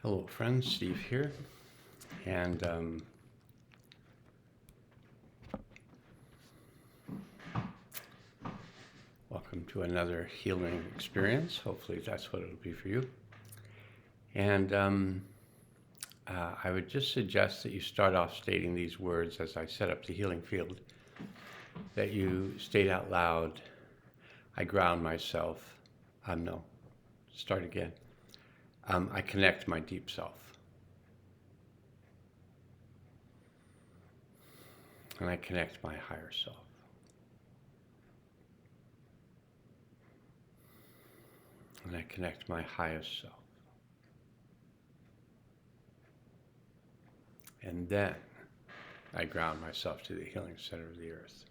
Hello friends, Steve here, and welcome to another healing experience. Hopefully that's what it'll be for you. And I would just suggest that you start off stating these words as I set up the healing field, that you state out loud, I ground myself, no, start again, I connect my deep self. And I connect my higher self. And I connect my highest self. And then I ground myself to the healing center of the earth.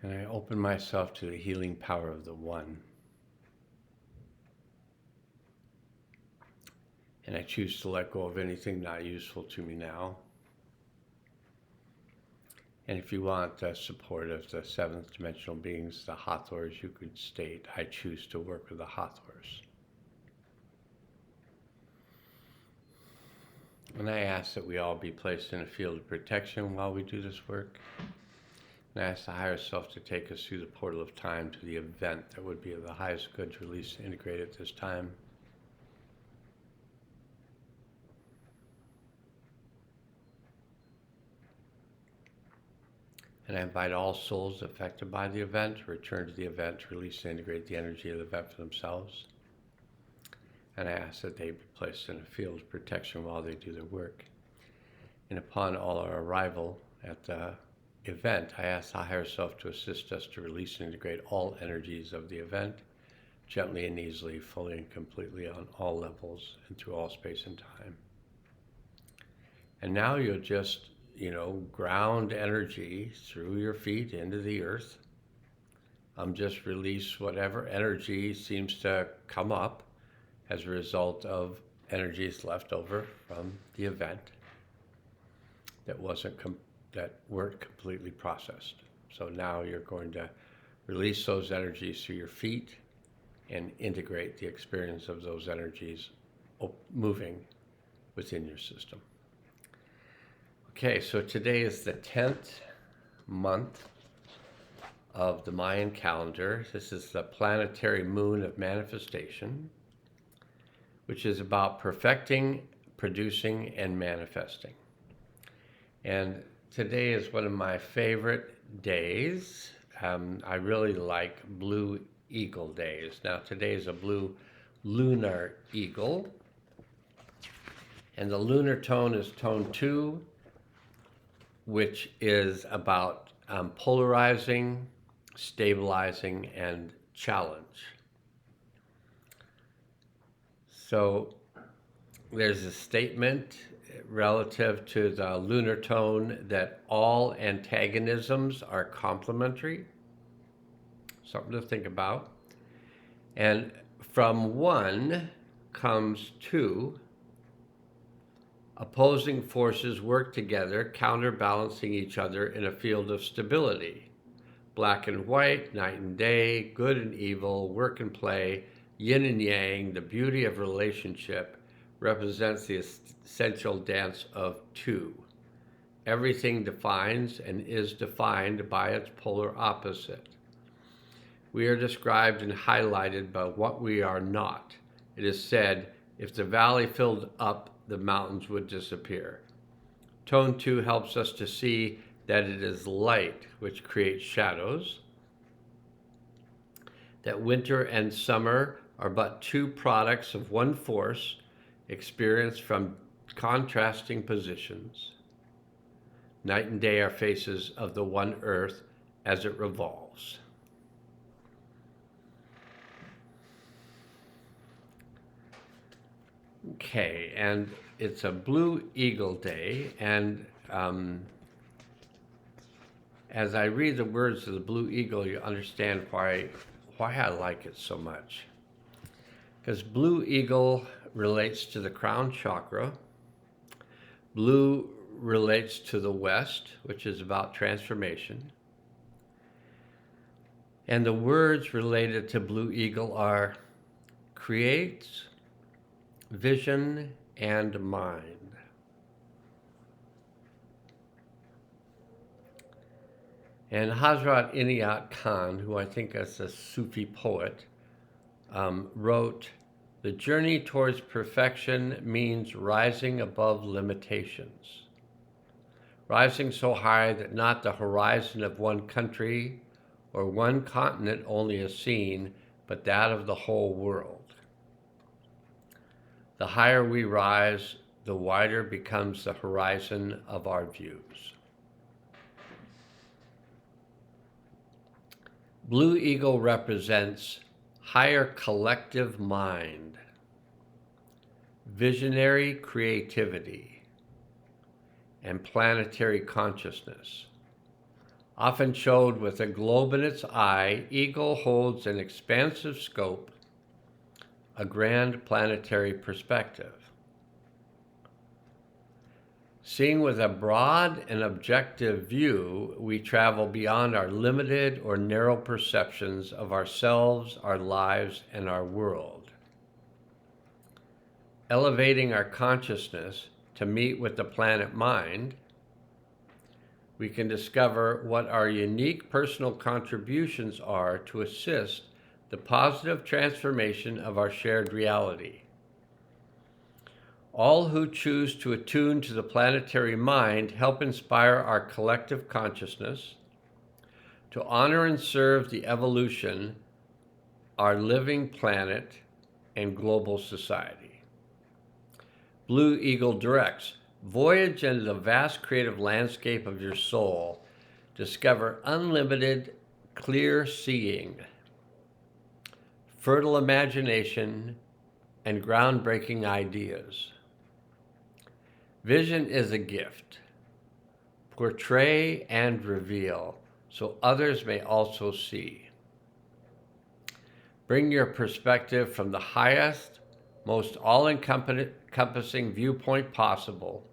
And I open myself to the healing power of the One. And I choose to let go of anything not useful to me now. And if you want the support of the seventh dimensional beings, the Hathors, you could state, I choose to work with the Hathors. And I ask that we all be placed in a field of protection while we do this work. And I ask the higher self to take us through the portal of time to the event that would be of the highest good to release and integrate at this time. And I invite all souls affected by the event to return to the event to release and integrate the energy of the event for themselves. And I ask that they be placed in a field of protection while they do their work. And upon all our arrival at the event, I ask the higher self to assist us to release and integrate all energies of the event, gently and easily, fully and completely on all levels and through all space and time. And now you'll just ground energy through your feet into the earth. Just release whatever energy seems to come up as a result of energies left over from the event that weren't completely processed. So now you're going to release those energies through your feet and integrate the experience of those energies moving within your system. Okay, so today is the 10th month of the Mayan calendar. This is the planetary moon of manifestation, which is about perfecting, producing, and manifesting. And today is one of my favorite days. I really like blue eagle days. Now today is a blue lunar eagle. And the lunar tone is tone 2, which is about polarizing, stabilizing, and challenge. So there's a statement relative to the lunar tone that all antagonisms are complementary. Something to think about. And from 1 comes 2. Opposing forces work together, counterbalancing each other in a field of stability. Black and white, night and day, good and evil, work and play, yin and yang, the beauty of relationship represents the essential dance of 2. Everything defines and is defined by its polar opposite. We are described and highlighted by what we are not. It is said, if the valley filled up, the mountains would disappear. Tone 2 helps us to see that it is light which creates shadows, that winter and summer are but 2 products of one force experienced from contrasting positions. Night and day are faces of the one earth as it revolves. Okay, and it's a blue eagle day, and as I read the words of the blue eagle, you understand why I like it so much. Because blue eagle relates to the crown chakra. Blue relates to the west, which is about transformation. And the words related to blue eagle are creates, vision and mind. And Hazrat Inayat Khan, who I think is a Sufi poet, wrote, "The journey towards perfection means rising above limitations, rising so high that not the horizon of one country or one continent only is seen, but that of the whole world. The higher we rise, the wider becomes the horizon of our views." Blue Eagle represents higher collective mind, visionary creativity, and planetary consciousness. Often showed with a globe in its eye, Eagle holds an expansive scope, a grand planetary perspective. Seeing with a broad and objective view, we travel beyond our limited or narrow perceptions of ourselves, our lives, and our world. Elevating our consciousness to meet with the planet mind, we can discover what our unique personal contributions are to assist the positive transformation of our shared reality. All who choose to attune to the planetary mind help inspire our collective consciousness to honor and serve the evolution, our living planet, and global society. Blue Eagle directs, voyage into the vast creative landscape of your soul. Discover unlimited, clear seeing, fertile imagination, and groundbreaking ideas. Vision is a gift. Portray and reveal so others may also see. Bring your perspective from the highest, most all-encompassing viewpoint possible.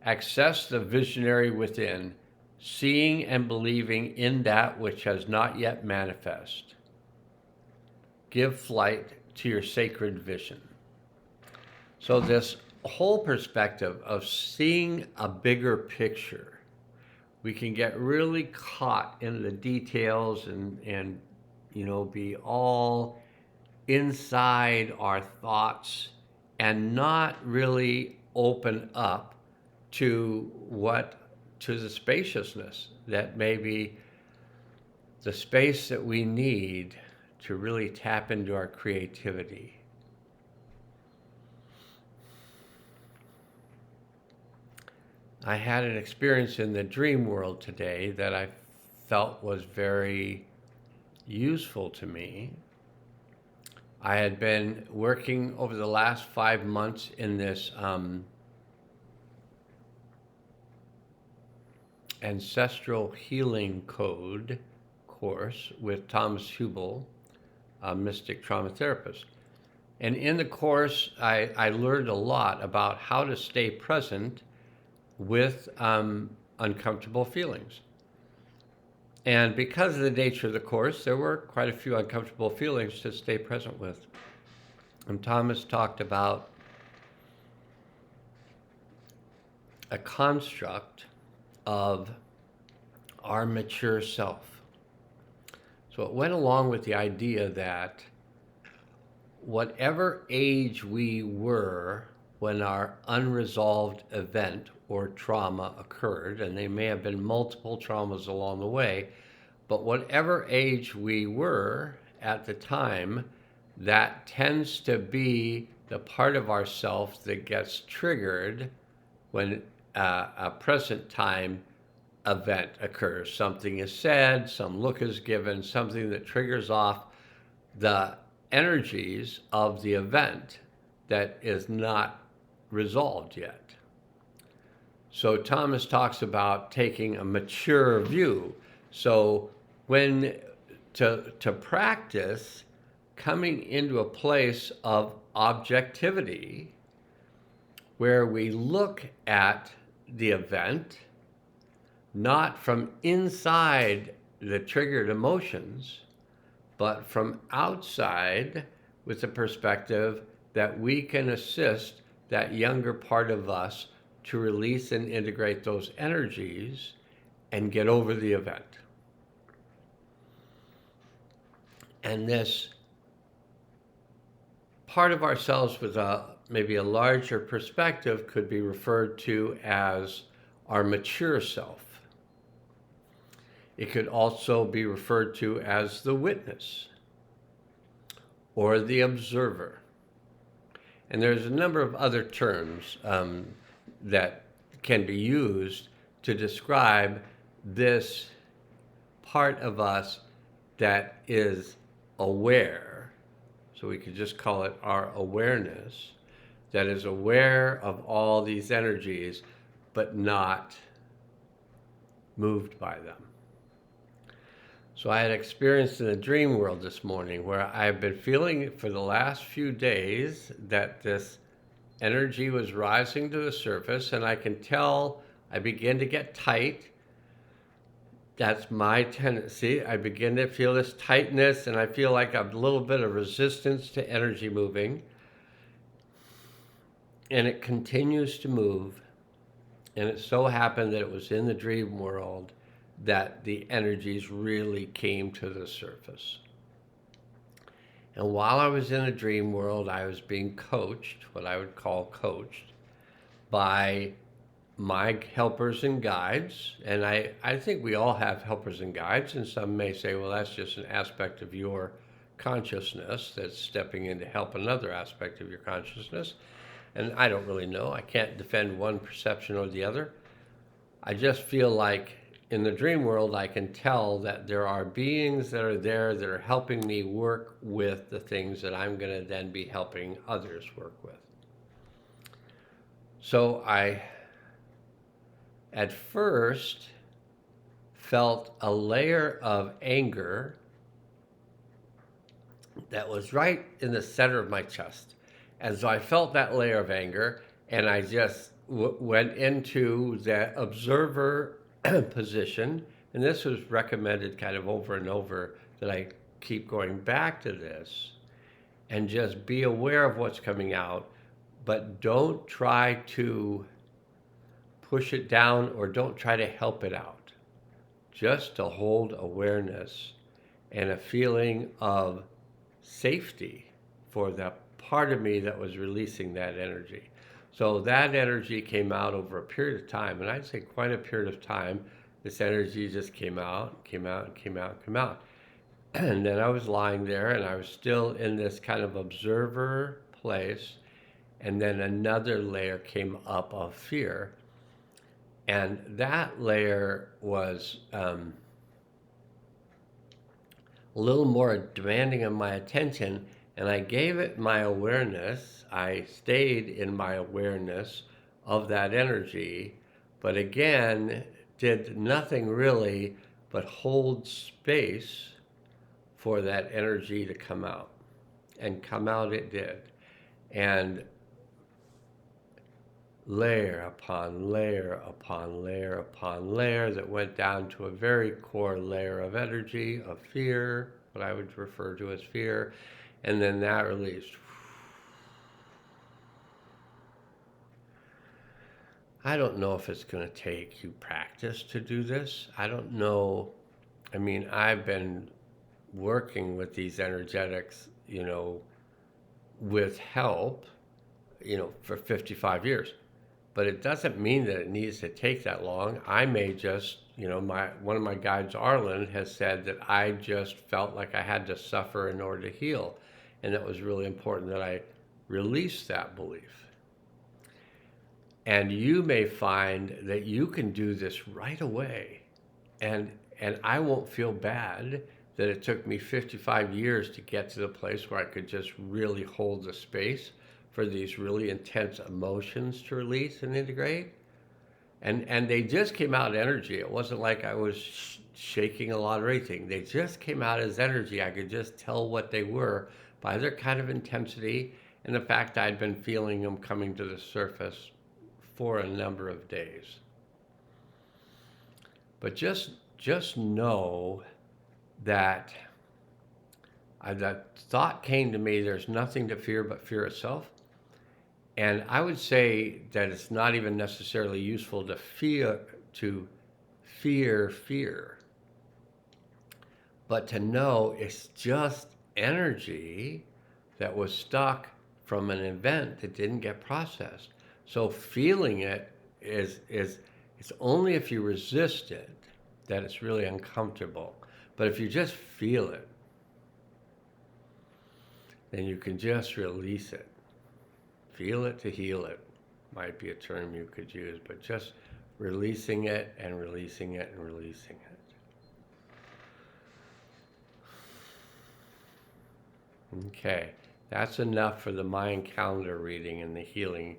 Access the visionary within, seeing and believing in that which has not yet manifest. Give flight to your sacred vision. So this whole perspective of seeing a bigger picture, we can get really caught in the details and be all inside our thoughts and not really open up to the spaciousness that may be the space that we need to really tap into our creativity. I had an experience in the dream world today that I felt was very useful to me. I had been working over the last 5 months in this ancestral healing code course with Thomas Hubel, a mystic trauma therapist. And in the course, I learned a lot about how to stay present with uncomfortable feelings. And because of the nature of the course, there were quite a few uncomfortable feelings to stay present with. And Thomas talked about a construct of our mature self. So it went along with the idea that whatever age we were when our unresolved event or trauma occurred, and they may have been multiple traumas along the way, but whatever age we were at the time, that tends to be the part of ourself that gets triggered when a present time event occurs. Something is said, some look is given, something that triggers off the energies of the event that is not resolved yet. So Thomas talks about taking a mature view. So when to practice coming into a place of objectivity where we look at the event not from inside the triggered emotions, but from outside with the perspective that we can assist that younger part of us to release and integrate those energies and get over the event. And this part of ourselves with maybe a larger perspective could be referred to as our mature self. It could also be referred to as the witness or the observer. And there's a number of other terms that can be used to describe this part of us that is aware. So we could just call it our awareness, that is aware of all these energies, but not moved by them. So I had experienced in the dream world this morning where I've been feeling for the last few days that this energy was rising to the surface, and I can tell I begin to get tight. That's my tendency. I begin to feel this tightness, and I feel like a little bit of resistance to energy moving. And it continues to move. And it so happened that it was in the dream world that the energies really came to the surface. And while I was in the dream world, I was being coached, what I would call coached, by my helpers and guides. And I think we all have helpers and guides, and some may say, well, that's just an aspect of your consciousness that's stepping in to help another aspect of your consciousness. And I don't really know. I can't defend one perception or the other. I just feel like in the dream world, I can tell that there are beings that are there that are helping me work with the things that I'm going to then be helping others work with. So I, at first, felt a layer of anger that was right in the center of my chest. And so I felt that layer of anger, and I just went into the observer position, and this was recommended kind of over and over, that I keep going back to this and just be aware of what's coming out, but don't try to push it down or don't try to help it out. Just to hold awareness and a feeling of safety for the part of me that was releasing that energy. So that energy came out over a period of time, and I'd say quite a period of time. This energy just came out. And then I was lying there, and I was still in this kind of observer place, and then another layer came up of fear. And that layer was a little more demanding of my attention, and I gave it my awareness. I stayed in my awareness of that energy, but again, did nothing really but hold space for that energy to come out. And come out it did. And layer upon layer upon layer upon layer that went down to a very core layer of energy, of fear, what I would refer to as fear, and then that released. I don't know if it's going to take you practice to do this. I don't know. I mean, I've been working with these energetics, with help, for 55 years. But it doesn't mean that it needs to take that long. I may just, one of my guides, Arlen, has said that I just felt like I had to suffer in order to heal. And it was really important that I release that belief. And you may find that you can do this right away. And I won't feel bad that it took me 55 years to get to the place where I could just really hold the space for these really intense emotions to release and integrate. And they just came out energy. It wasn't like I was shaking a lot or anything. They just came out as energy. I could just tell what they were by their kind of intensity and the fact I'd been feeling them coming to the surface for a number of days. But just know that that thought came to me, there's nothing to fear but fear itself. And I would say that it's not even necessarily useful to fear fear, but to know it's just energy that was stuck from an event that didn't get processed. So feeling it is it's only if you resist it that it's really uncomfortable. But if you just feel it, then you can just release it. Feel it to heal it might be a term you could use, but just releasing it and releasing it and releasing it. Okay, that's enough for the Mayan calendar reading and the healing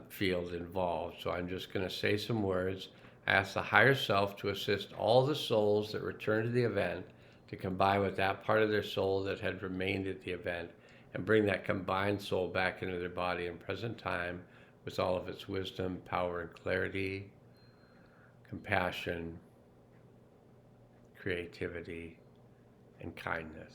field involved. So I'm just going to say some words. I ask the higher self to assist all the souls that return to the event to combine with that part of their soul that had remained at the event and bring that combined soul back into their body in present time with all of its wisdom, power, and clarity, compassion, creativity, and kindness.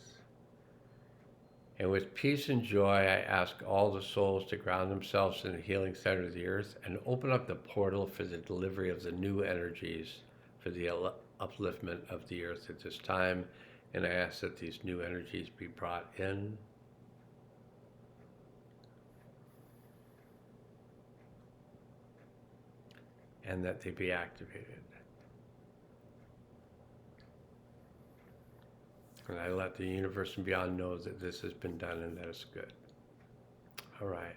And with peace and joy, I ask all the souls to ground themselves in the healing center of the earth and open up the portal for the delivery of the new energies for the upliftment of the earth at this time. And I ask that these new energies be brought in. And that they be activated. And I let the universe and beyond know that this has been done and that it's good. All right.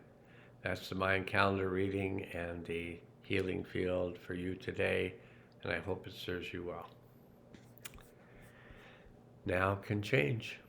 That's the Mayan calendar reading and the healing field for you today. And I hope it serves you well. Now can change.